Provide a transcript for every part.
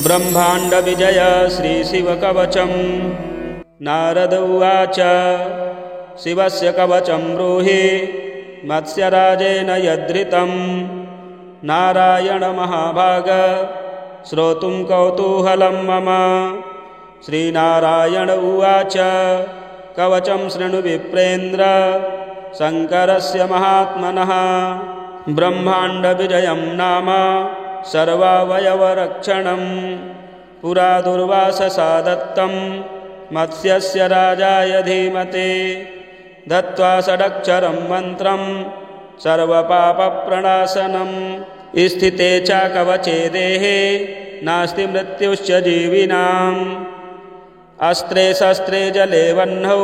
ब्रह्माण्डविजय श्रीशिवकवचं नारद उवाच शिवस्य कवचं ब्रूहि मत्स्यराजेन यद्धृतं नारायण महाभाग श्रोतुं कौतूहलं मम। श्रीनारायण उवाच कवचं शृणु विप्रेन्द्र शङ्करस्य महात्मनः ब्रह्माण्डविजयं नाम सर्वावयवरक्षणं पुरा दुर्वाससा दत्तं मत्स्यस्य राजाय धीमते दत्त्वा षडक्षरं मन्त्रं सर्वपापप्रणाशनं स्थिते च कवचे देहे नास्ति मृत्युश्च जीविनाम् अस्त्रे शस्त्रे जले वह्नौ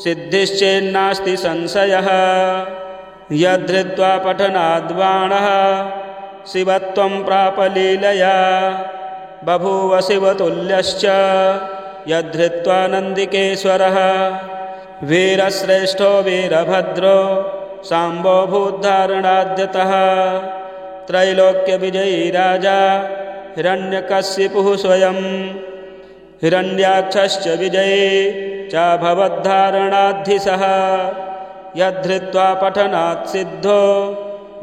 सिद्धिश्चेन्नास्ति संशयः यद्धृत्वा पठनाद्बाणः शिवत्वं प्राप लीलया बभूव शिवतुल्यश्च यद्धृत्वा नन्दिकेश्वरः वीरश्रेष्ठो वीरभद्रो साम्बो भूद्धारणाद्यतः त्रैलोक्यविजयी राजा हिरण्यकशिपुः स्वयं हिरण्याक्षश्च विजयी चाभवद्धारणाद्धिसः यद्धृत्वा पठनात् सिद्धो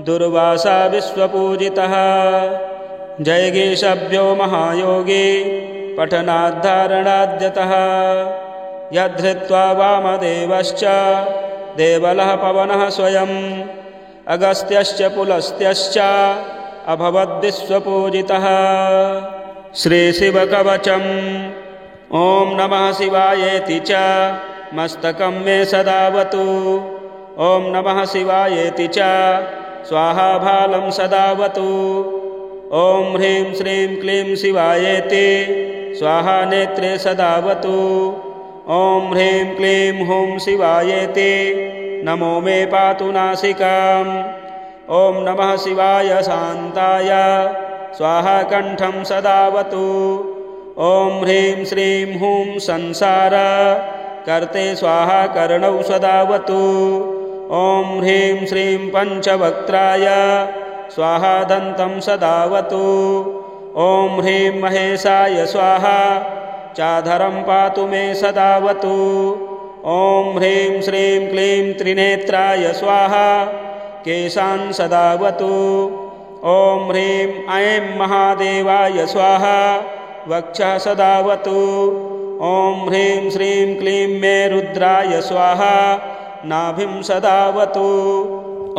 दुर्वासा विश्वपूजितः जयगीषभ्यो महायोगी पठनाद्धारणाद्यतः यद्धृत्वा वामदेवश्च देवलः पवनः स्वयं अगस्त्यश्च पुलस्त्यश्च अभवद्विश्वपूजितः। श्रीशिवकवचम् ॐ नमः शिवायेति च मस्तकं मे सदावतु ॐ नमः शिवायेति च स्वाहा भालं सदावतु ॐ ह्रीं श्रीं क्लीं शिवायेति स्वाहा नेत्रे सदावतु ॐ ह्रीं क्लीं हुं शिवायेति नमो मे पातु नासिकाम् ॐ नमः शिवाय शान्ताय स्वाहा कण्ठं सदावतु ॐ ह्रीं श्रीं हुं संसार कर्ते स्वाहा कर्णौ सदावतु ॐ ह्रीं श्रीं पञ्चवक्त्राय स्वाहा दन्तं सदावतु ॐ ह्रीं महेशाय स्वाहा चाधरं पातु मे सदावतु ॐ ह्रीं श्रीं क्लीं त्रिनेत्राय स्वाहा केशान् सदावतु ॐ ह्रीं ऐं महादेवाय स्वाहा वक्षः सदावतु ॐ ह्रीं श्रीं क्लीं मे रुद्राय स्वाहा नाभिं सदावतु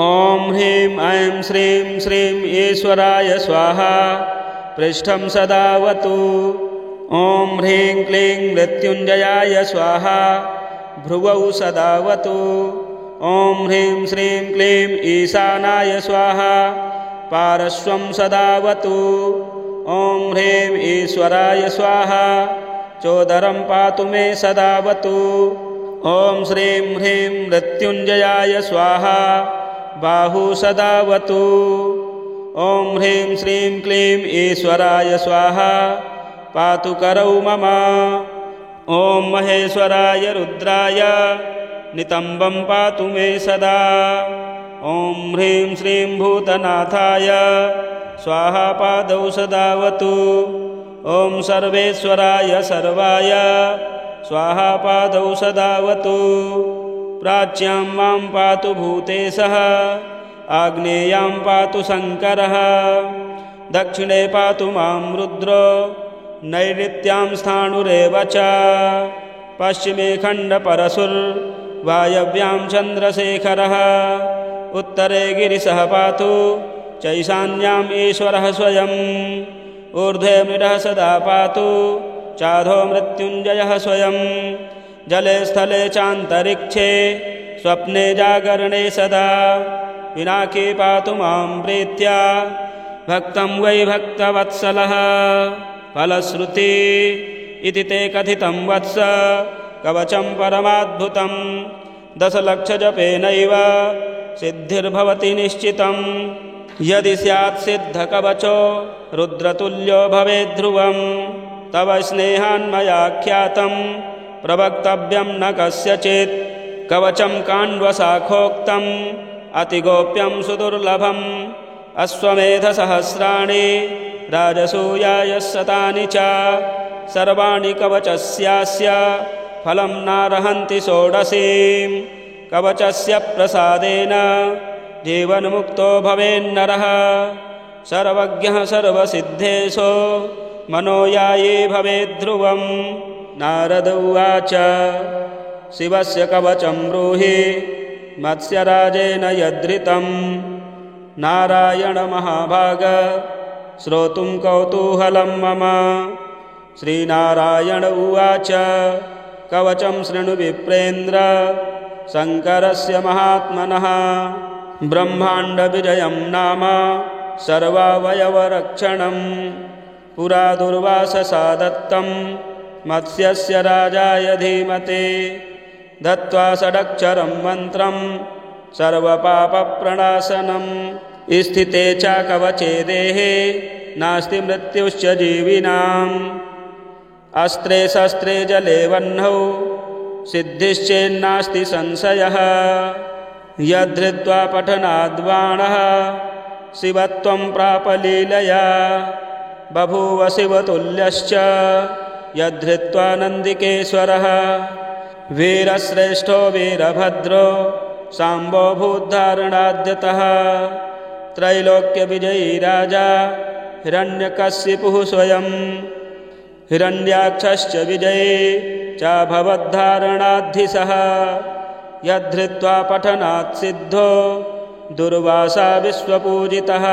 ॐ ह्रीं ऐं श्रीं श्रीं ईश्वराय स्वाहा पृष्ठं सदावतु ॐ ह्रीं क्लीं मृत्युञ्जयाय स्वाहा भ्रुवौ सदावतु ॐ ह्रीं श्रीं क्लीं ईशानाय स्वाहा पार्श्वं सदावतु ॐ ह्रीं ईश्वराय स्वाहा चोदरं पातु मे सदावतु ॐ श्रीं ह्रीं मृत्युञ्जयाय स्वाहा बाहु सदावतु ॐ ह्रीं श्रीं क्लीं ईश्वराय स्वाहा पातु करौ मम ॐ महेश्वराय रुद्राय नितम्बं पातु मे सदा ॐ ह्रीं श्रीं भूतनाथाय स्वाहा पादौ सदावतु ॐ सर्वेश्वराय सर्वाय स्वाहा पादौ सदावतु प्राच्यां मां पातु भूतेशः आग्नेयां पातु शङ्करः दक्षिणे पातु मां रुद्रो नैऋत्यां स्थाणुरेव च पश्चिमे खण्डपरशुर्वायव्यां चन्द्रशेखरः उत्तरे गिरिशः पातु चैशान्याम् ईश्वरः स्वयम् ऊर्ध्वे मृडः सदा पातु चाधो मृत्युञ्जयः स्वयं जले स्थले चान्तरिक्षे स्वप्ने जागरणे सदा पिनाकी पातु मां प्रीत्या भक्तं वै भक्तवत्सलः फलश्रुति इति ते कथितं वत्स कवचं परमाद्भुतं दशलक्षजपेनैव सिद्धिर्भवति निश्चितं यदि स्यात् सिद्धकवचो रुद्रतुल्यो भवेद्ध्रुवं तव स्नेहान्मयाख्यातं प्रवक्तव्यं न कस्यचित् कवचं काण्वशाखोक्तम् अतिगोप्यं सुदुर्लभम् अश्वमेधसहस्राणि राजसूयाय शतानि च सर्वाणि कवचस्यास्य फलं नार्हन्ति षोडशीं कवचस्य प्रसादेन जीवन्मुक्तो भवेन्नरः सर्वज्ञः सर्वसिद्धेषु मनोयायी भवेद्ध्रुवं नारद उवाच शिवस्य कवचं ब्रूहि मत्स्यराजेन यद्धृतं नारायण महाभाग श्रोतुं कौतूहलं मम श्रीनारायण उवाच कवचं शृणु विप्रेन्द्र शङ्करस्य महात्मनः ब्रह्माण्डविजयं नाम सर्वावयवरक्षणं पुरा दुर्वाससा दत्तं मत्स्यस्य राजाय धीमते दत्त्वा षडक्षरं मन्त्रं सर्वपापप्रणाशनं स्थिते च कवचे देहे नास्ति मृत्युश्च जीविनाम् अस्त्रे शस्त्रे जले वह्नौ सिद्धिश्चेन्नास्ति संशयः यद्धृत्वा पठनाद्बाणः शिवत्वं प्राप लीलया बभूव शिवतुल्यश्च यद्धृत्वा नन्दिकेश्वरः वीरश्रेष्ठो वीरभद्रो साम्बो भूद्धारणाद्यतः त्रैलोक्यविजयी राजा हिरण्यकशिपुः स्वयं हिरण्याक्षश्च विजये चाभवद्धारणाद्धिसः यद्धृत्वा पठनात् सिद्धो दुर्वासा विश्वपूजितः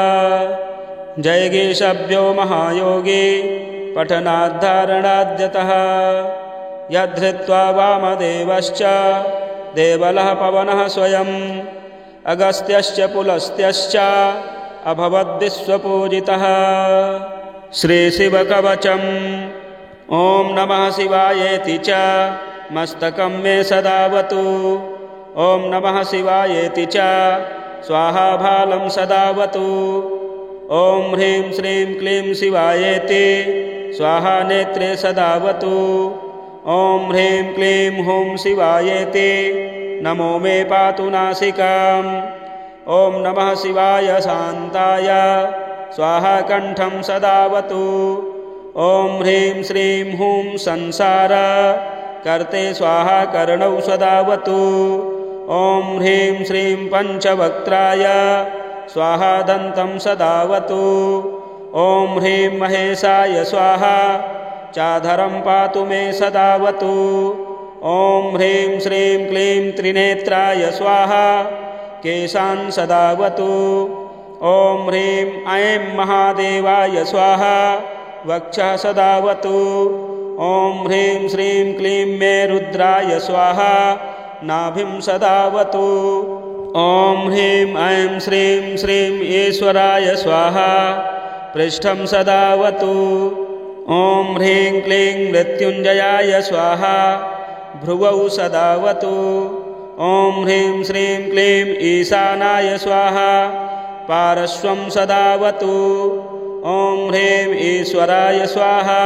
जयगीषभ्यो महायोगी पठनाद्धारणाद्यतः यद्धृत्वा वामदेवश्च देवलः पवनः स्वयं अगस्त्यश्च पुलस्त्यश्च अभवद्विश्वपूजितः श्रीशिवकवचम् ॐ नमः शिवायेति च मस्तकं मे सदावतु ॐ नमः शिवायेति च स्वाहाभालं सदावतु ॐ ह्रीं श्रीं क्लीं शिवायेति स्वाहा नेत्रे सदावतु ॐ ह्रीं क्लीं हुं शिवायेति नमो मे पातु नासिकाम् ॐ नमः शिवाय शान्ताय स्वाहा कण्ठं सदावतु ॐ ह्रीं श्रीं हुं संसार कर्ते स्वाहा कर्णौ सदावतु ॐ ह्रीं श्रीं पञ्चवक्त्राय स्वाहा दन्तं सदावतु ॐ ह्रीं महेशाय स्वाहा चाधरं पातु मे सदावतु ॐ ह्रीं श्रीं क्लीं त्रिनेत्राय स्वाहा केशान् सदावतु ॐ ह्रीं ऐं महादेवाय स्वाहा वक्षः सदावतु ॐ ह्रीं श्रीं क्लीं मे रुद्राय स्वाहा नाभिं सदावतु ॐ ह्रीं ऐं श्रीं श्रीं ईश्वराय स्वाहा पृष्ठं सदावतु ॐ ह्रीं क्लीं मृत्युञ्जयाय स्वाहा भ्रुवौ सदावतु ॐ ह्रीं श्रीं क्लीं ईशानाय स्वाहा पार्श्वं सदावतु ॐ ह्रीं ईश्वराय स्वाहा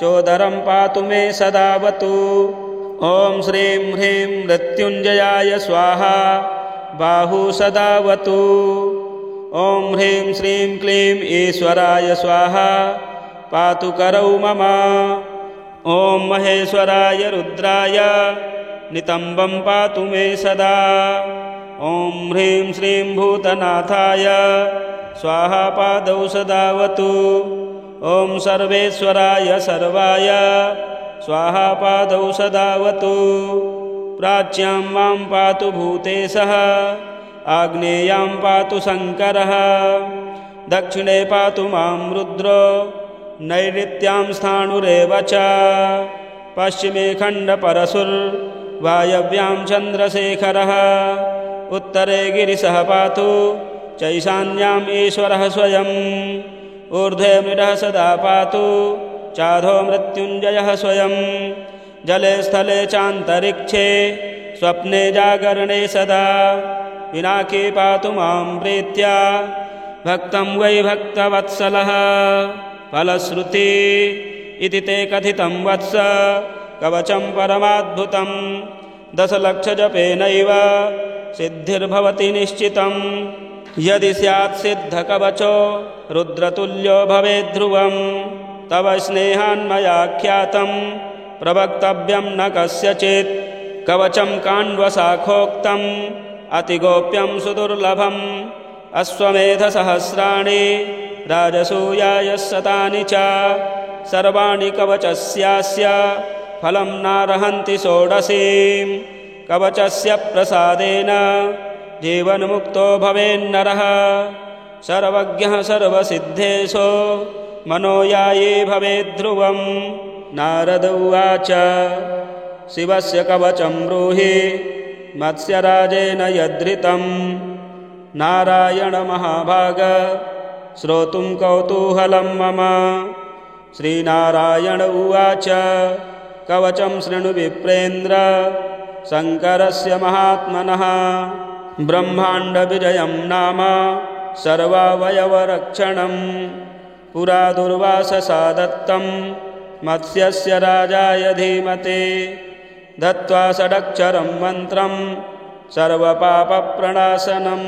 चोदरं पातु मे सदावतु ॐ श्रीं ह्रीं मृत्युञ्जयाय स्वाहा बाहु सदावतु ॐ ह्रीं श्रीं क्लीं ईश्वराय स्वाहा पातु करौ मम ॐ महेश्वराय रुद्राय नितम्बं पातु मे सदा ॐ ह्रीं श्रीं भूतनाथाय स्वाहा पादौ सदावतु ॐ सर्वेश्वराय सर्वाय स्वाहा पादौ सदावतु प्राच्यां मां पातु भूतेशः आग्नेयां पातु शङ्करः दक्षिणे पातु मां रुद्रो नैऋत्यां स्थाणुरेव च पश्चिमे खण्डपरशुर्वायव्यां चन्द्रशेखरः उत्तरे गिरिशः पातु चैशान्याम् ईश्वरः स्वयम् ऊर्ध्वे मृडः सदा पातु चाधो मृत्युञ्जयः स्वयं जले स्थले चान्तरिक्षे स्वप्ने जागरणे सदा पिनाकी पातु मां प्रीत्या भक्तं वै भक्तवत्सलः फलश्रुति इति ते कथितं वत्स कवचं परमाद्भुतं दशलक्षजपेनैव सिद्धिर्भवति निश्चितं यदि स्यात् सिद्धकवचो रुद्रतुल्यो भवेद्ध्रुवं तव स्नेहान्मयाख्यातं प्रवक्तव्यं न कस्यचित् कवचं काण्वशाखोक्तम् अतिगोप्यं सुदुर्लभम् अश्वमेधसहस्राणि राजसूयाय शतानि च सर्वाणि कवचस्यास्य फलं नार्हन्ति षोडशीं कवचस्य प्रसादेन जीवन्मुक्तो भवेन्नरः सर्वज्ञः सर्वसिद्धेशो मनोयायी भवेद्ध्रुवं नारद उवाच शिवस्य कवचं ब्रूहि मत्स्यराजेन यद्धृतं नारायण महाभाग श्रोतुं कौतूहलं मम श्रीनारायण उवाच कवचं शृणु विप्रेन्द्र शङ्करस्य महात्मनः ब्रह्माण्डविजयं नाम सर्वावयवरक्षणं पुरा दुर्वाससा दत्तं मत्स्यस्य राजाय धीमते दत्त्वा षडक्षरं मन्त्रं सर्वपापप्रणाशनं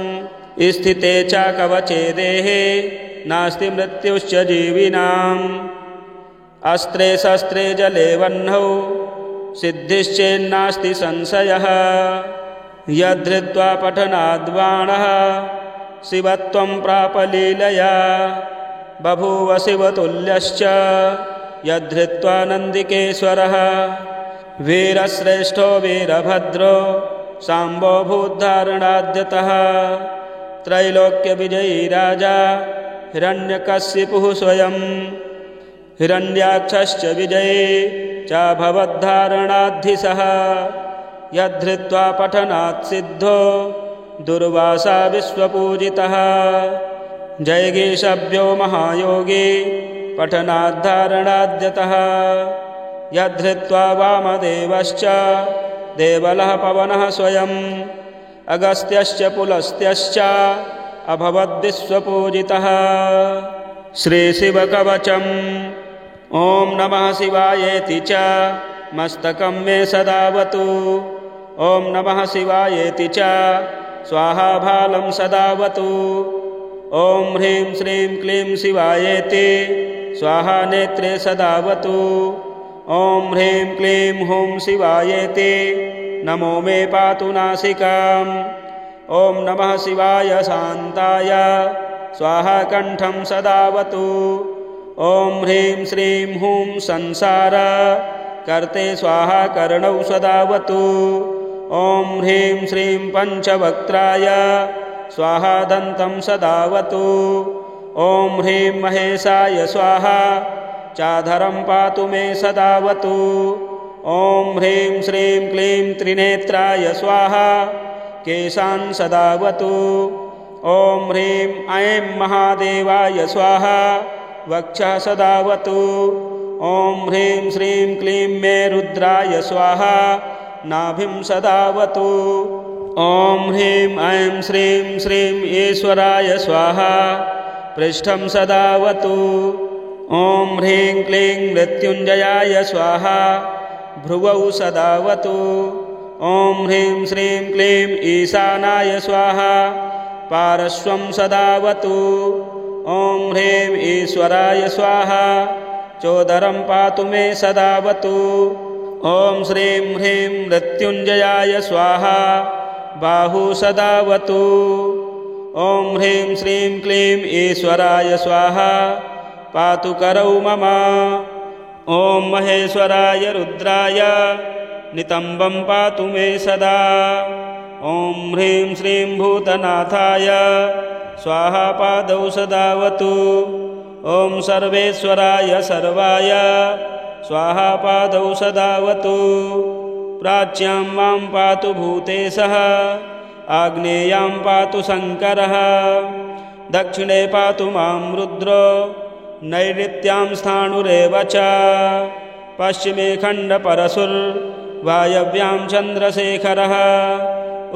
स्थिते च कवचे देहे नास्ति मृत्युश्च जीविनाम् अस्त्रे शस्त्रे जले वह्नौ सिद्धिश्चेन्नास्ति संशयः यद्धृत्वा पठनाद्बाणः शिवत्वं प्राप लीलया बभूव शिवतुल्यश्च यद्धृत्वा नन्दिकेश्वरः वीरश्रेष्ठो वीरभद्रो साम्बो भूद्धारणाद्यतः त्रैलोक्यविजयी राजा हिरण्यकशिपुः स्वयं हिरण्याक्षश्च विजये चाभवद्धारणाद्धिसः यद्धृत्वा पठनात् सिद्धो दुर्वासा विश्वपूजितः जयगीषभ्यो महायोगी पठनाद्धारणाद्यतः यद्धृत्वा वामदेवश्च देवलः पवनः स्वयं अगस्त्यश्च पुलस्त्यश्च अभवद्विश्वपूजितः श्रीशिवकवचम् ॐ नमः शिवायेति च मस्तकं मे सदावतु ॐ नमः शिवायेति च स्वाहाभालं सदावतु ॐ ह्रीं श्रीं क्लीं शिवायेति स्वाहा नेत्रे सदावतु ॐ ह्रीं क्लीं हुं शिवायेति नमो मे पातु नासिकाम् ॐ नमः शिवाय शान्ताय स्वाहा कण्ठं सदावतु ॐ ह्रीं श्रीं हुं संसार कर्ते स्वाहा कर्णौ सदावतु ॐ ह्रीं श्रीं पञ्चवक्त्राय स्वाहा दन्तं सदावतु ॐ ह्रीं महेशाय स्वाहा चाधरं पातु मे सदावतु ॐ ह्रीं श्रीं क्लीं त्रिनेत्राय स्वाहा केशान् सदावतु ॐ ह्रीं ऐं महादेवाय स्वाहा वक्षः सदावतु ॐ ह्रीं श्रीं क्लीं मे रुद्राय स्वाहा नाभिं सदावतु ॐ ह्रीं ऐं श्रीं श्रीं ईश्वराय स्वाहा पृष्ठं सदावतु ॐ ह्रीं क्लीं मृत्युञ्जयाय स्वाहा भ्रुवौ सदावतु ॐ ह्रीं श्रीं क्लीं ईशानाय स्वाहा पार्श्वं सदावतु ॐ ह्रीं ईश्वराय स्वाहा चोदरं पातु मे सदावतु ॐ श्रीं ह्रीं मृत्युञ्जयाय स्वाहा बाहु सदावतु ॐ ह्रीं श्रीं क्लीं ईश्वराय स्वाहा पातु करौ मम ॐ महेश्वराय रुद्राय नितम्बं पातु मे सदा ॐ ह्रीं श्रीं भूतनाथाय स्वाहा पादौ सदावतु ॐ सर्वेश्वराय सर्वाय स्वाहा पादौ सदावतु प्राच्यां मां पातु भूतेशः आग्नेयां पातु शङ्करः दक्षिणे पातु मां रुद्रो नैऋत्यां स्थाणुरेव च पश्चिमे खण्डपरशुर्वायव्यां चन्द्रशेखरः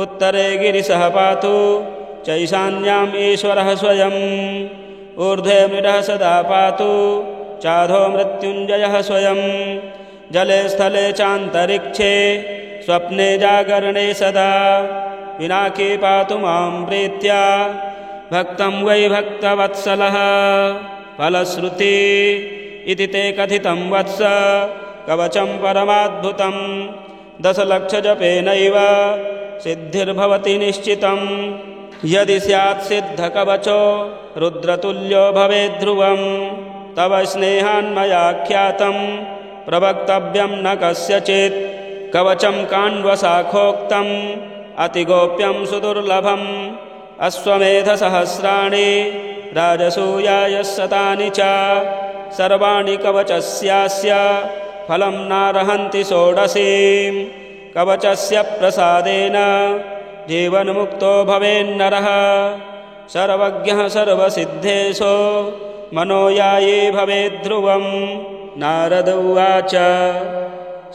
उत्तरे गिरिशः पातु चैशान्याम् ईश्वरः स्वयम् ऊर्ध्वे मृडः सदा पातु चाधो मृत्युञ्जयः स्वयं जले स्थले चान्तरिक्षे स्वप्ने जागरणे सदा पिनाकी पातु मां प्रीत्या भक्तं वै भक्तवत्सलः फलश्रुति इति ते कथितं वत्स कवचं परमाद्भुतं दशलक्षजपेनैव सिद्धिर्भवति निश्चितं यदि स्यात् सिद्धकवचो रुद्रतुल्यो भवेद्ध्रुवं तव स्नेहान्मयाख्यातं प्रवक्तव्यं न कस्यचित् कवचं काण्वशाखोक्तम् अतिगोप्यं सुदुर्लभम् अश्वमेधसहस्राणि राजसूयायशतानि च सर्वाणि कवचस्यास्य फलं नार्हन्ति षोडशीं कवचस्य प्रसादेन जीवन्मुक्तो भवेन्नरः सर्वज्ञः सर्वसिद्धेशो मनोयायी भवेद्ध्रुवं नारद उवाच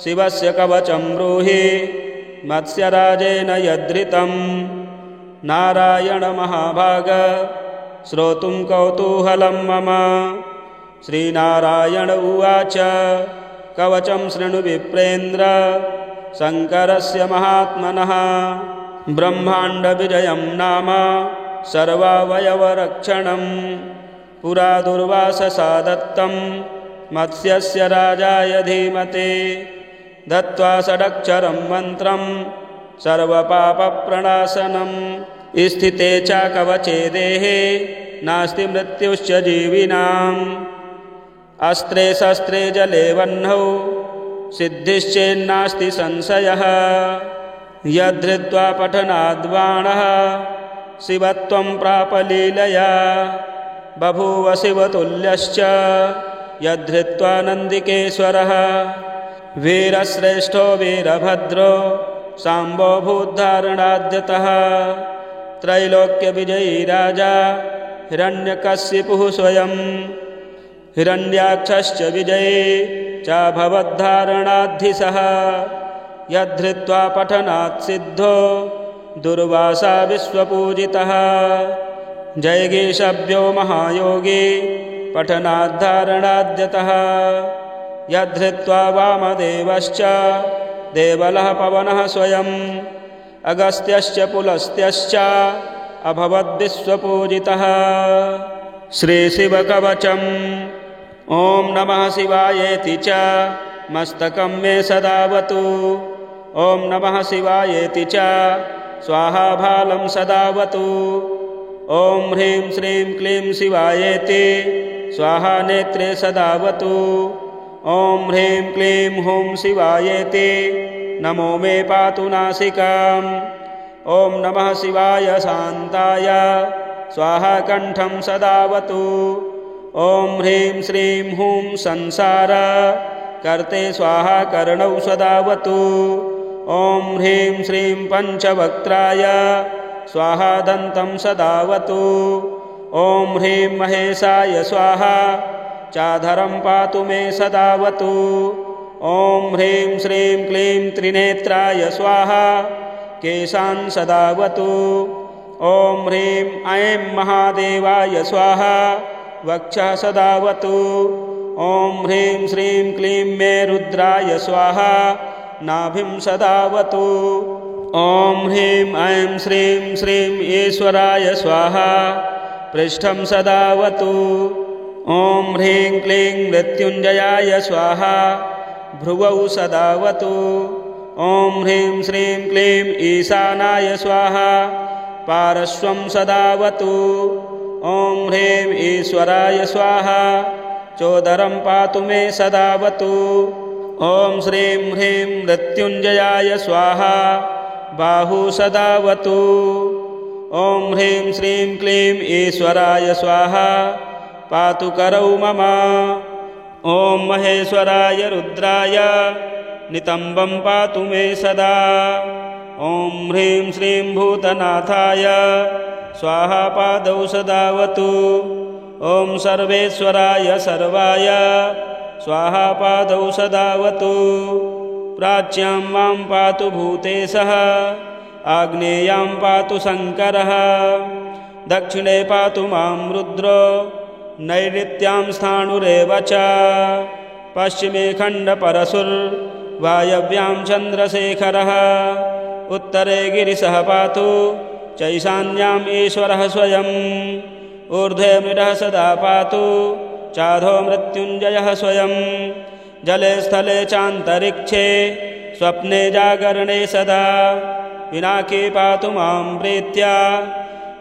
शिवस्य कवचं ब्रूहि मत्स्यराजेन यद्धृतं नारायण महाभाग श्रोतुं कौतूहलं मम श्रीनारायण उवाच कवचं शृणु विप्रेन्द्र शङ्करस्य महात्मनः ब्रह्माण्डविजयं नाम सर्वावयवरक्षणं पुरा दुर्वाससा दत्तं मत्स्यस्य राजाय धीमते दत्त्वा षडक्षरं मन्त्रं सर्वपापप्रणाशनं स्थिते च कवचे देहे नास्ति मृत्युश्च जीविनाम् अस्त्रे शस्त्रे जले वह्नौ सिद्धिश्चेन्नास्ति संशयः यद्धृत्वा पठनाद्बाणः शिवत्वं प्राप लीलया बभूव शिवतुल्यश्च यद्धृत्वा नन्दिकेश्वरः वीरश्रेष्ठो वीरभद्रो साम्बो भूद्धारणाद्यतः त्रैलोक्यविजयी राजा हिरण्यकशिपुः स्वयं हिरण्याक्षश्च विजयी चाभवद्धारणाद्धिसः यद्धृत्वा पठनात् सिद्धो दुर्वासा विश्वपूजितः जयगीषभ्यो महायोगी पठनाद्धारणाद्यतः यद्धृत्वा वामदेवश्च देवलः पवनः स्वयम् अगस्त्यश्च पुलस्त्यश्च अभवद्विश्वपूजितः श्रीशिवकवचम् ॐ नमः शिवायेति च मस्तकं मे सदावतु ॐ नमः शिवायेति च स्वाहाभालं सदावतु ॐ ह्रीं श्रीं क्लीं शिवायेति स्वाहा नेत्रे सदावतु ॐ ह्रीं क्लीं हुं शिवायेति नमो मे पातु नासिकाम् ॐ नमः शिवाय शान्ताय स्वाहा कण्ठं सदावतु ॐ ह्रीं श्रीं हुं संसार कर्ते स्वाहा कर्णौ सदावतु ॐ ह्रीं श्रीं पञ्चवक्त्राय स्वाहा दन्तं सदावतु ॐ ह्रीं महेशाय स्वाहा चाधरं पातु मे सदावतु ॐ ह्रीं श्रीं क्लीं त्रिनेत्राय स्वाहा केशान् सदावतु ॐ ह्रीं ऐं महादेवाय स्वाहा वक्षः सदावतु ॐ ह्रीं श्रीं क्लीं मे रुद्राय स्वाहा नाभिं सदावतु ॐ ह्रीं ऐं श्रीं श्रीं ईश्वराय स्वाहा पृष्ठं सदावतु ॐ ह्रीं क्लीं मृत्युञ्जयाय स्वाहा भ्रुवौ सदावतु ॐ ह्रीं श्रीं क्लीं ईशानाय स्वाहा पार्श्वं सदावतु ॐ ह्रीं ईश्वराय स्वाहा चोदरं पातु मे सदावतु ॐ श्रीं ह्रीं मृत्युञ्जयाय स्वाहा बाहु सदावतु ॐ ह्रीं श्रीं क्लीं ईश्वराय स्वाहा पातु करौ मम ॐ महेश्वराय रुद्राय नितम्बं पातु मे सदा ॐ ह्रीं श्रीं भूतनाथाय स्वाहा पादौ सदावतु ॐ सर्वेश्वराय सर्वाय स्वाहा पादौ सदावतु प्राच्यां मां पातु भूतेशः आग्नेयां पातु शङ्करः दक्षिणे पातु मां रुद्रो नैऋत्यां स्थाणुरेव च पश्चिमे खण्डपरशुर्वायव्यां चन्द्रशेखरः उत्तरे गिरिशः पातु चैशान्याम् ईश्वरः स्वयम् ऊर्ध्वे मृडः सदा पातु चाधो मृत्युञ्जयः स्वयं जले स्थले चान्तरिक्षे स्वप्ने जागरणे सदा पिनाकी पातु मां प्रीत्या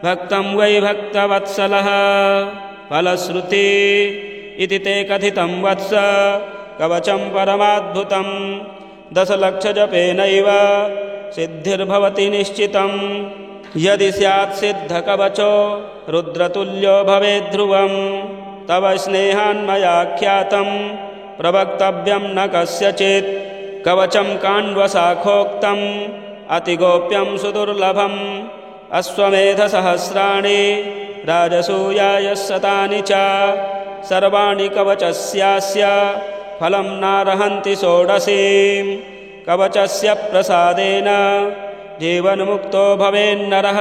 भक्तं वै भक्तवत्सलः फलश्रुति इति ते कथितं वत्स कवचं परमाद्भुतं दशलक्षजपेनैव सिद्धिर्भवति निश्चितं यदि स्यात् सिद्धकवचो रुद्रतुल्यो भवेद्ध्रुवं तव स्नेहान्मयाख्यातं प्रवक्तव्यं न कस्यचित् कवचं काण्वशाखोक्तम् अतिगोप्यं सुदुर्लभम् अश्वमेधसहस्राणि राजसूयायशतानि च सर्वाणि कवचस्यास्य फलं नार्हन्ति षोडशीं कवचस्य प्रसादेन जीवन्मुक्तो भवेन्नरः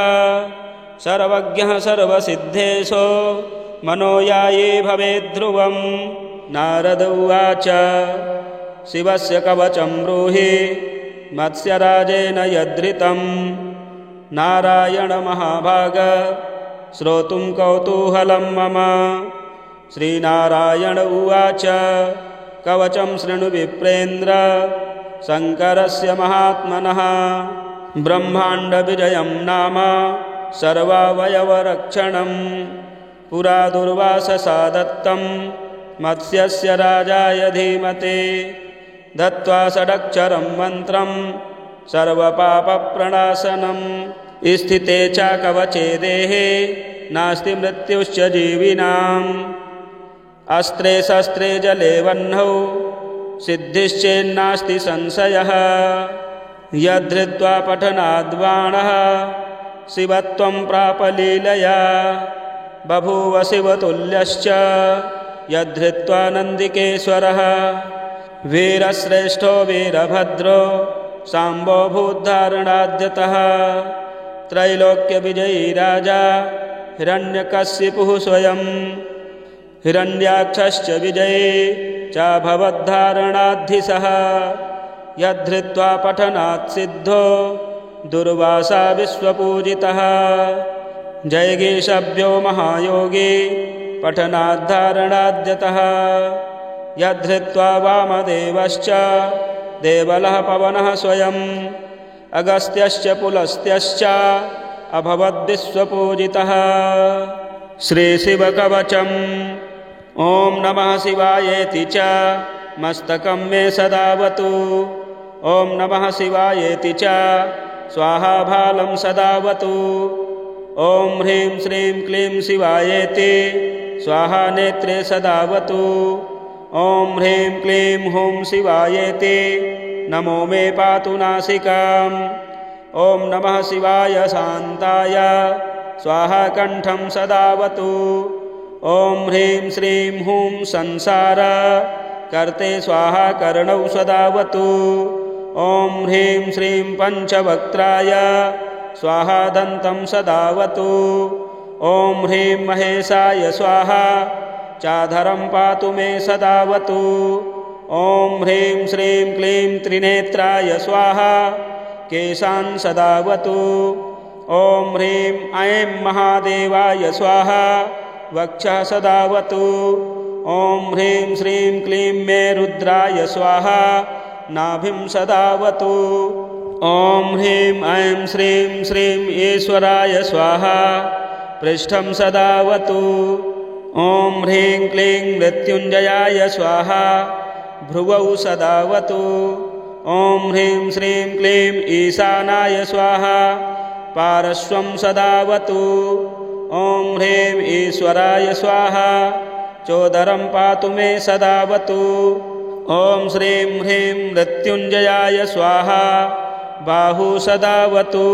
सर्वज्ञः सर्वसिद्धेशो मनोयायी भवेद्ध्रुवं नारद उवाच शिवस्य कवचं ब्रूहि मत्स्यराजेन यद्धृतं नारायण महाभाग श्रोतुं कौतूहलं मम श्रीनारायण उवाच कवचं शृणु विप्रेन्द्र शङ्करस्य महात्मनः ब्रह्माण्डविजयं नाम सर्वावयवरक्षणं पुरा दुर्वाससा दत्तं मत्स्यस्य राजाय धीमते दत्त्वा षडक्षरं मन्त्रं सर्वपापप्रणाशनं स्थिते च कवचे देहे नास्ति मृत्युश्च जीविनाम् अस्त्रे शस्त्रे जले वह्नौ सिद्धिश्चेन्नास्ति संशयः यद्धृत्वा पठनाद्बाणः शिवत्वं प्राप लीलया बभूव शिवतुल्यश्च यद्धृत्वा नन्दिकेश्वरः वीरश्रेष्ठो वीरभद्रो साम्बो भूद्धारणाद्यतः त्रैलोक्यविजयी राजा हिरण्यकशिपुः स्वयं हिरण्याक्षश्च विजयी चाभवद्धारणाद्धिसः यद्धृत्वा पठनात् सिद्धो दुर्वासा विश्वपूजितः जयगीषभ्यो महायोगी पठनाद्धारणाद्यतः यद्धृत्वा वामदेवश्च देवलः पवनः स्वयम् अगस्त्यश्च पुलस्त्यश्च अभवद्विश्वपूजितः श्रीशिवकवचम् ॐ नमः शिवायेति च मस्तकं मे सदावतु ॐ नमः शिवायेति च स्वाहाभालं सदावतु ॐ ह्रीं श्रीं क्लीं शिवायेति स्वाहा नेत्रे सदावतु ॐ ह्रीं क्लीं हुं शिवायेति नमो मे पातु नासिकाम् ॐ नमः शिवाय शान्ताय स्वाहा कण्ठं सदावतु ॐ ह्रीं श्रीं हुं संसार कर्ते स्वाहा कर्णौ सदावतु ॐ ह्रीं श्रीं पञ्चवक्त्राय स्वाहा दन्तं सदावतु ॐ ह्रीं महेशाय स्वाहा चाधरं पातु मे सदावतु ॐ ह्रीं श्रीं क्लीं त्रिनेत्राय स्वाहा केशान् सदावतु ॐ ह्रीं ऐं महादेवाय स्वाहा वक्षः सदावतु ॐ ह्रीं श्रीं क्लीं मे रुद्राय स्वाहा नाभिं सदावतु ॐ ह्रीं ऐं श्रीं श्रीं ईश्वराय स्वाहा पृष्ठं सदावतु ॐ ह्रीं क्लीं मृत्युञ्जयाय स्वाहा भ्रुवौ सदावतु ॐ ह्रीं श्रीं क्लीं ईशानाय स्वाहा पार्श्वं सदावतु ॐ ह्रीं ईश्वराय स्वाहा चोदरं पातु मे सदावतु ॐ श्रीं ह्रीं मृत्युञ्जयाय स्वाहा बाहु सदावतु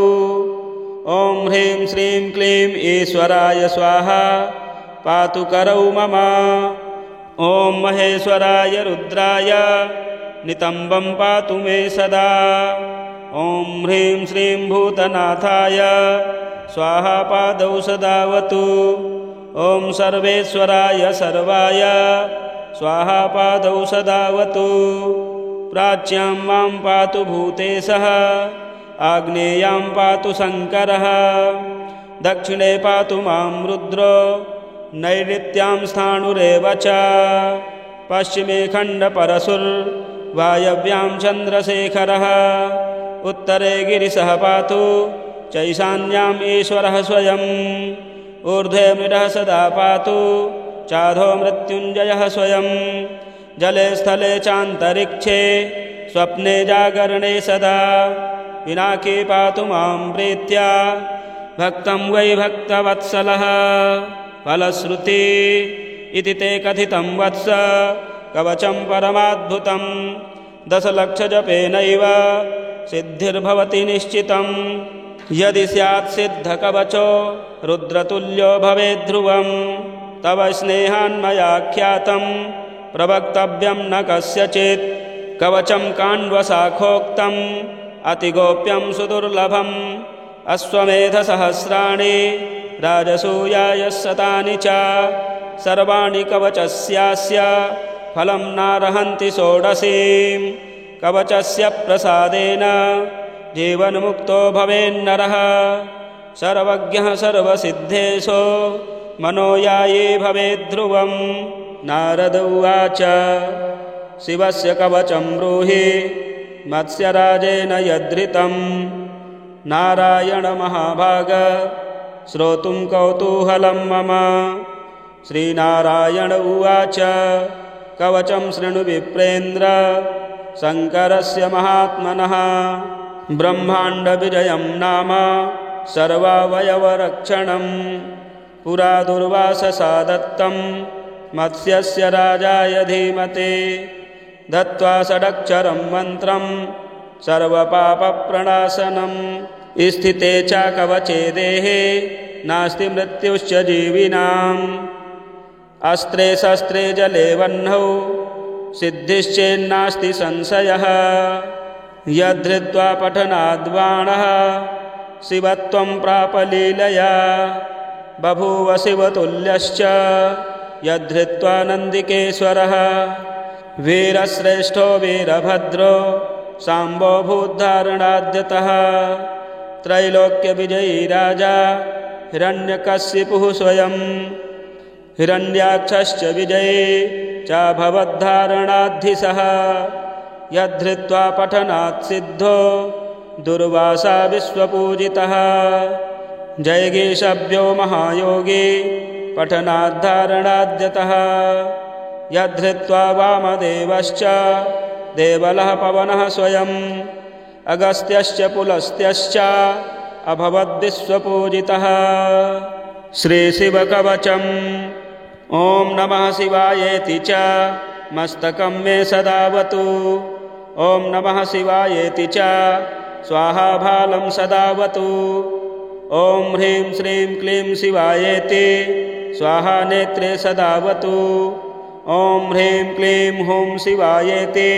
ॐ ह्रीं श्रीं क्लीं ईश्वराय स्वाहा पातु करौ मम ॐ महेश्वराय रुद्राय नितम्बं पातु मे सदा ॐ ह्रीं श्रीं भूतनाथाय स्वाहा पादौ सदावतु ॐ सर्वेश्वराय सर्वाय स्वाहा पादौ सदावतु प्राच्यां मां पातु भूतेशः आग्नेयां पातु शङ्करः दक्षिणे पातु मां रुद्रो नैऋत्यां स्थाणुरेव च पश्चिमे खण्डपरशुर्वायव्यां चन्द्रशेखरः उत्तरे गिरिशः पातु चैशान्याम् ईश्वरः स्वयम् ऊर्ध्वे मृडः सदा पातु चाधो मृत्युञ्जयः स्वयं जले स्थले चान्तरिक्षे स्वप्ने जागरणे सदा पिनाकी पातु मां प्रीत्या भक्तं वै भक्तवत्सलः फलश्रुति इति ते कथितं वत्स कवचं परमाद्भुतं दशलक्षजपेनैव सिद्धिर्भवति निश्चितं यदि स्यात् सिद्धकवचो रुद्रतुल्यो भवेद्ध्रुवं तव स्नेहान्मयाख्यातं प्रवक्तव्यं न कस्यचित् कवचं काण्वशाखोक्तम् अतिगोप्यं सुदुर्लभम् अश्वमेधसहस्राणि राजसूयायशतानि च सर्वाणि कवचस्यास्य फलं नार्हन्ति षोडशीं कवचस्य प्रसादेन जीवन्मुक्तो भवेन्नरः सर्वज्ञः सर्वसिद्धेशो मनोयायी भवेद्ध्रुवं नारद उवाच शिवस्य कवचं ब्रूहि मत्स्यराजेन यद्धृतं नारायण महाभाग श्रोतुं कौतूहलं मम श्रीनारायण उवाच कवचं शृणु विप्रेन्द्र शङ्करस्य महात्मनः ब्रह्माण्डविजयं नाम सर्वावयवरक्षणं पुरा दुर्वाससा दत्तं मत्स्यस्य राजाय धीमते दत्त्वा षडक्षरं मन्त्रं सर्वपापप्रणाशनं स्थिते च कवचे देहे नास्ति मृत्युश्च जीविनाम् अस्त्रे शस्त्रे जले वह्नौ सिद्धिश्चेन्नास्ति संशयः यद्धृत्वा पठनाद्बाणः शिवत्वं प्राप लीलया बभूव शिवतुल्यश्च यद्धृत्वा नन्दिकेश्वरः वीरश्रेष्ठो वीरभद्रो साम्बो भूद्धारणाद्यतः त्रैलोक्यविजयी राजा हिरण्यकशिपुः स्वयं हिरण्याक्षश्च विजयी चाभवद्धारणाद्धिसः यद्धृत्वा पठनात् सिद्धो दुर्वासा विश्वपूजितः जयगीषभ्यो महायोगी पठनाद्धारणाद्यतः यद्धृत्वा वामदेवश्च देवलः पवनः स्वयम् अगस्त्यश्च पुलस्त्यश्च अभवद्विश्वपूजितः श्रीशिवकवचम् ॐ नमः शिवायेति च मस्तकं मे सदावतु ॐ नमः शिवायेति च स्वाहाभालं सदावतु ॐ ह्रीं श्रीं क्लीं शिवायेति स्वाहा नेत्रे सदावतु ॐ ह्रीं क्लीं हुं शिवायेति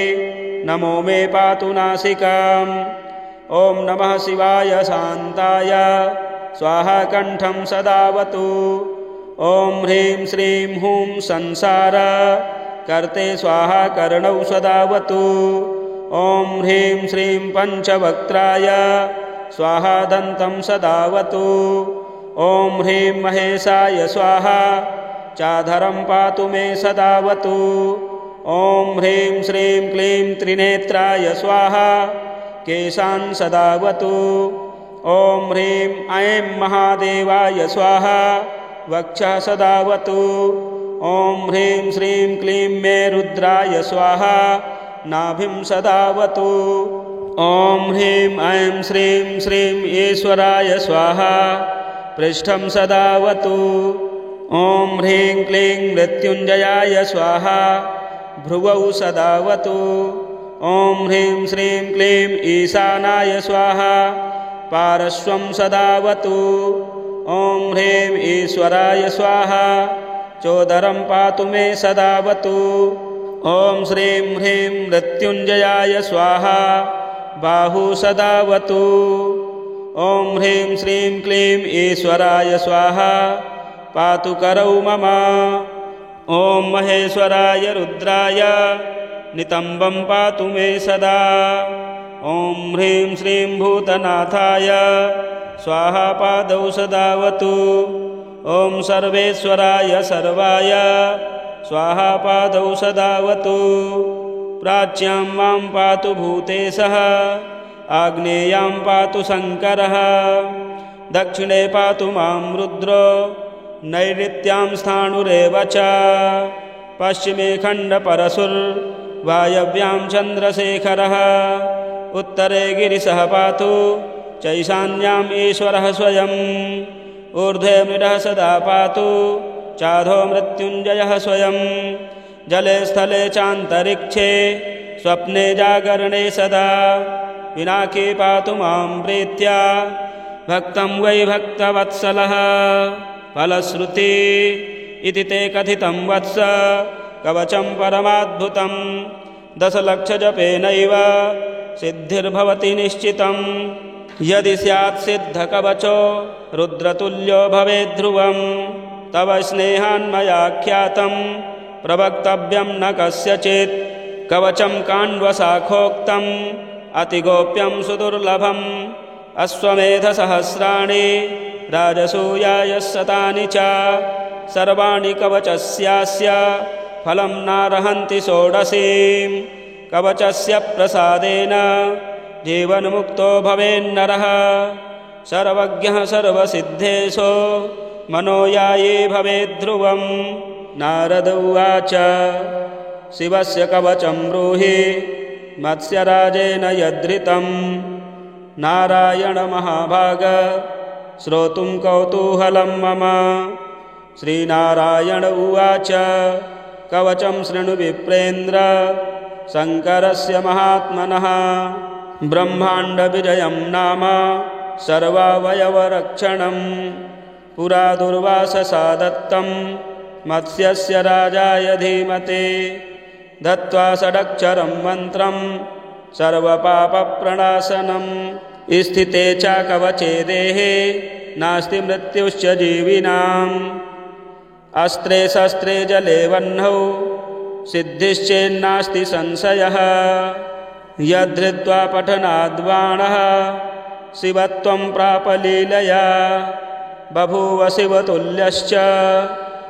नमो मे पातु नासिकाम् ॐ नमः शिवाय शान्ताय स्वाहा कण्ठं सदावतु ॐ ह्रीं श्रीं हुं संसार कर्ते स्वाहा कर्णौ सदावतु ॐ ह्रीं श्रीं पञ्चवक्त्राय स्वाहा दन्तं सदावतु ॐ ह्रीं महेशाय स्वाहा चाधरं पातु मे सदावतु ॐ ह्रीं श्रीं क्लीं त्रिनेत्राय स्वाहा केशान् सदावतु ॐ ह्रीं ऐं महादेवाय स्वाहा वक्षः सदावतु ॐ ह्रीं श्रीं क्लीं मे रुद्राय स्वाहा नाभिं सदावतु ॐ ह्रीं ऐं श्रीं श्रीं ईश्वराय स्वाहा पृष्ठं सदावतु ॐ ह्रीं क्लीं मृत्युञ्जयाय स्वाहा भ्रुवौ सदावतु ॐ ह्रीं श्रीं क्लीं ईशानाय स्वाहा पार्श्वं सदावतु ॐ ह्रीं ईश्वराय स्वाहा चोदरं पातु मे सदावतु ॐ श्रीं ह्रीं मृत्युञ्जयाय स्वाहा बाहु सदावतु ॐ ह्रीं श्रीं क्लीं ईश्वराय स्वाहा पातु करौ मम ॐ महेश्वराय रुद्राय नितम्बं पातु मे सदा ॐ ह्रीं श्रीं भूतनाथाय स्वाहा पादौ सदावतु। ॐ सर्वेश्वराय सर्वाय स्वाहा पादौ सदावतु। प्राच्यां मां पातु भूतेशः आग्नेयां पातु शङ्करः दक्षिणे पातु मां रुद्रो नैऋत्यां स्थाणुरेव च पश्चिमे खण्डपरशुर्वायव्यां चन्द्रशेखरः उत्तरे गिरिशः पातु चैशान्याम् ईश्वरः स्वयम् ऊर्ध्वे मृडः सदा पातु चाधो मृत्युञ्जयः स्वयम् जले स्थले चान्तरिक्षे स्वप्ने जागरणे सदा पिनाकी पातु मां प्रीत्या भक्तं वै भक्तवत्सलः फलश्रुति इति ते कथितं वत्स कवचं परमाद्भुतं दशलक्षजपेनैव सिद्धिर्भवति निश्चितं यदि स्यात् सिद्धकवचो रुद्रतुल्यो भवेद्ध्रुवं तव स्नेहान्मयाख्यातं प्रवक्तव्यं न कस्यचित् कवचं काण्वशाखोक्तम् अतिगोप्यं सुदुर्लभम् अश्वमेधसहस्राणि राजसूयायशतानि च सर्वाणि कवचस्यास्य फलं नार्हन्ति षोडशीं कवचस्य प्रसादेन जीवन्मुक्तो भवेन्नरः सर्वज्ञः सर्वसिद्धेशो मनोयायी भवेद्ध्रुवं। नारद उवाच शिवस्य कवचं ब्रूहि मत्स्यराजेन यद्धृतं नारायण महाभाग श्रोतुं कौतूहलं मम। श्रीनारायण उवाच कवचं शृणु विप्रेन्द्र शङ्करस्य महात्मनः ब्रह्माण्डविजयं नाम सर्वावयवरक्षणं पुरा दुर्वाससा दत्तं मत्स्यस्य राजाय धीमते दत्त्वा षडक्षरं मन्त्रं सर्वपापप्रणाशनं स्थिते च कवचे देहे नास्ति मृत्युश्च जीविनाम् अस्त्रे शस्त्रे जले वह्नौ सिद्धिश्चेन्नास्ति संशयः यद्धृत्वा पठनाद्बाणः शिवत्वं प्राप लीलया बभूव शिवतुल्यश्च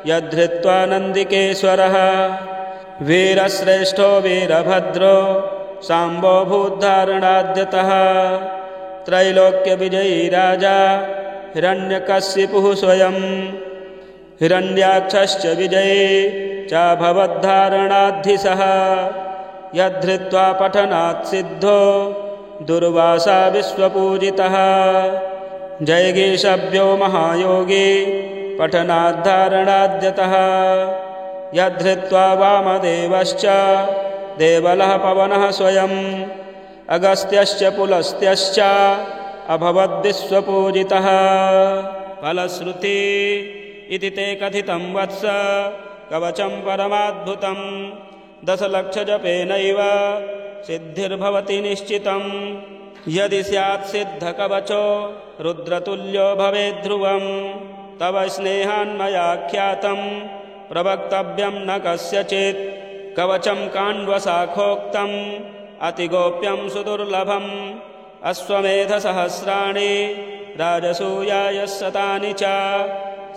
यद्धृत्वा नन्दिकेश्वरः वीरश्रेष्ठो वीरभद्रो साम्बो भूद्धारणाद्यतः त्रैलोक्यविजयी राजा हिरण्यकशिपुः स्वयं हिरण्याक्षश्च विजयी चाभवद्धारणाद्धिसः यद्धृत्वा पठनात् सिद्धो दुर्वासा विश्वपूजितः जयगीषभ्यो महायोगी पठनाद्धारणाद्यतः यद्धृत्वा वामदेवश्च देवलः पवनः स्वयम् अगस्त्यश्च पुलस्त्यश्च अभवद्विश्वपूजितः फलश्रुति इति ते कथितं वत्स कवचं परमाद्भुतं दशलक्षजपेनैव सिद्धिर्भवति निश्चितं यदि स्यात् सिद्धकवचो रुद्रतुल्यो भवेद्ध्रुवं तव स्नेहान्मयाख्यातं प्रवक्तव्यं न कस्यचित् कवचं काण्वशाखोक्तम् अतिगोप्यं सुदुर्लभम् अश्वमेधसहस्राणि राजसूयायशतानि च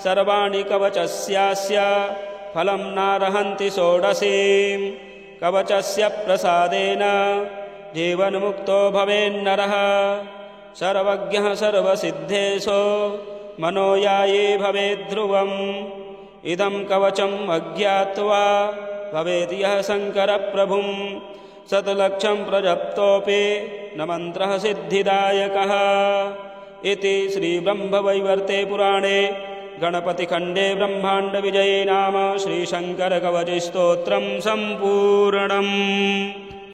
सर्वाणि कवचस्यास्य फलं नार्हन्ति षोडशीं कवचस्य प्रसादेन जीवन्मुक्तो भवेन्नरः सर्वज्ञः सर्वसिद्धेशो मनोयायी भवेद्ध्रुवम् इदं कवचम् अज्ञात्वा भवेत् यः शङ्करप्रभुं शतलक्षं प्रजप्तोऽपि न मन्त्रः सिद्धिदायकः इति श्रीब्रह्मवैवर्ते पुराणे गणपतिखण्डे ब्रह्माण्डविजये नाम श्रीशङ्करकवचस्तोत्रं सम्पूर्णम्।